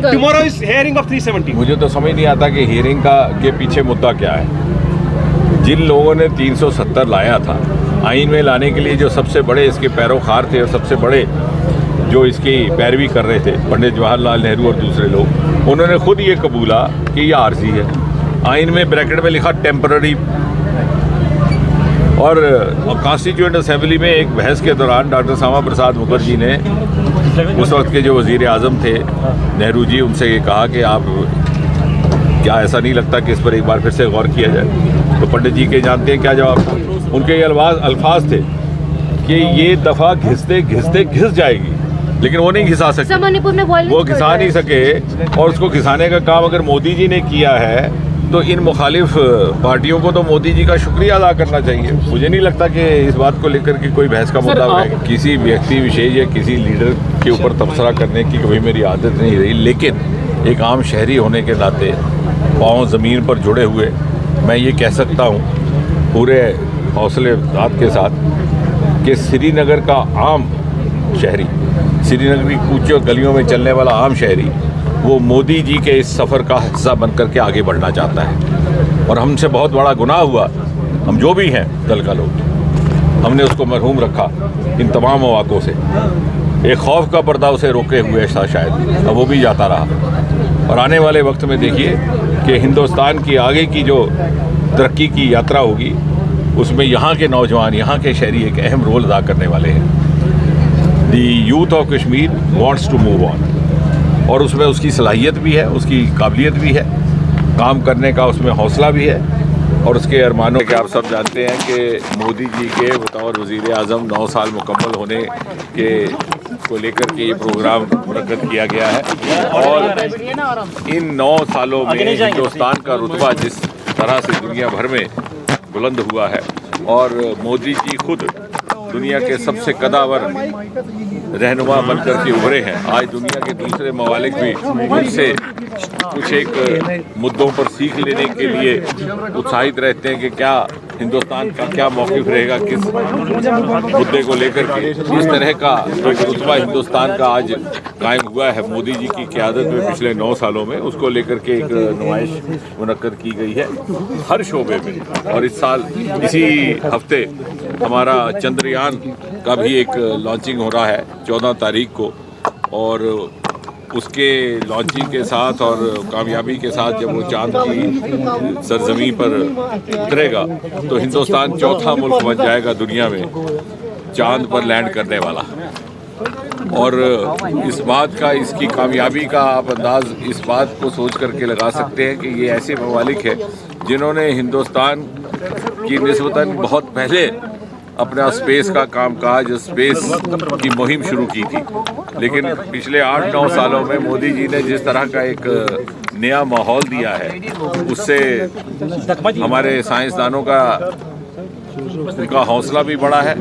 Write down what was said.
tomorrow is hearing of 370. मुझे तो समझ नहीं आता कि हियरिंग के पीछे मुद्दा क्या है। जिन लोगों ने 370 लाया था, आइन में लाने के लिए जो सबसे बड़े इसके पैरोकार थे और सबसे बड़े जो इसकी पैरवी कर रहे थे, पंडित जवाहरलाल नेहरू और दूसरे लोग, उन्होंने खुद ये कबूला कि ये आर्जी है। आइन में ब्रैकेट में लिखा टेम्पररी। और कॉन्स्टिट्यूएंट असेंबली में एक बहस के दौरान डॉक्टर श्यामा प्रसाद मुखर्जी ने, उस वक्त के जो वज़ीर आज़म थे नेहरू जी, उनसे ये कहा कि आप क्या ऐसा नहीं लगता कि इस पर एक बार फिर से गौर किया जाए? तो पंडित जी के जानते हैं क्या जवाब? उनके ये अल्फाज थे कि ये दफ़ा घिसते घिसते घिस जाएगी, लेकिन वो नहीं घिसा सके। मणिपुर में वो घिसा नहीं सके, और उसको घिसाने का काम अगर मोदी जी ने किया है तो इन मुखालिफ पार्टियों को तो मोदी जी का शुक्रिया अदा करना चाहिए। मुझे नहीं लगता कि इस बात को लेकर के कोई बहस का मुद्दा है। किसी व्यक्ति विशेष या किसी लीडर के ऊपर तबसरा करने की कभी मेरी आदत नहीं रही, लेकिन एक आम शहरी होने के नाते पाँव ज़मीन पर जुड़े हुए मैं ये कह सकता हूँ पूरे हौसले के साथ कि श्रीनगर का आम शहरी, श्रीनगर की कूचों गलियों में चलने वाला आम शहरी, वो मोदी जी के इस सफ़र का हिस्सा बनकर के आगे बढ़ना चाहता है। और हमसे बहुत बड़ा गुनाह हुआ, हम जो भी हैं दल का लोग, हमने उसको मरहूम रखा इन तमाम मौक़ों से। एक खौफ का पर्दा उसे रोके हुए था शायद, अब वो भी जाता रहा। और आने वाले वक्त में देखिए कि हिंदुस्तान की आगे की जो तरक्की की यात्रा होगी, उसमें यहाँ के नौजवान, यहाँ के शहरी एक अहम रोल अदा करने वाले हैं। The youth of Kashmir wants to move on, और उसमें उसकी सलाहियत भी है, उसकी काबिलियत भी है, काम करने का उसमें हौसला भी है, और उसके अरमानों के आप सब जानते हैं कि मोदी जी के बतौर वज़ीर आज़म 9 साल मुकम्मल होने के को लेकर के ये प्रोग्राम मुनक्कद किया गया है। और इन 9 सालों में हिंदुस्तान का रुतबा जिस तरह से दुनिया भर में बुलंद हुआ है, और मोदी जी खुद दुनिया के सबसे कदावर रहनुमा बनकर के उभरे हैं। आज दुनिया के दूसरे ममालिक भी उनसे कुछ एक मुद्दों पर सीख लेने के लिए उत्साहित रहते हैं कि क्या हिंदुस्तान का क्या मौक़िफ़ रहेगा किस मुद्दे को लेकर के। इस तरह का एक रुतबा हिंदुस्तान का आज कायम हुआ है मोदी जी की क़यादत में पिछले 9 सालों में। उसको लेकर के एक नुमाइश मुनक्कद की गई है हर शोबे में। और इस साल इसी हफ्ते हमारा चंद्रयान का भी एक लॉन्चिंग हो रहा है 14 तारीख को, और उसके लॉन्चिंग के साथ और कामयाबी के साथ जब वो चांद की सरजमी पर उतरेगा तो हिंदुस्तान चौथा मुल्क बन जाएगा दुनिया में चांद पर लैंड करने वाला। और इस बात का, इसकी कामयाबी का आप अंदाज़ इस बात को सोच करके लगा सकते हैं कि ये ऐसे ममालिक हैं जिन्होंने हिंदुस्तान की निस्बतन बहुत पहले अपना स्पेस का कामकाज, स्पेस की मुहिम शुरू की थी, लेकिन पिछले 8-9 सालों में मोदी जी ने जिस तरह का एक नया माहौल दिया है, उससे हमारे साइंसदानों का उनका हौसला भी बढ़ा है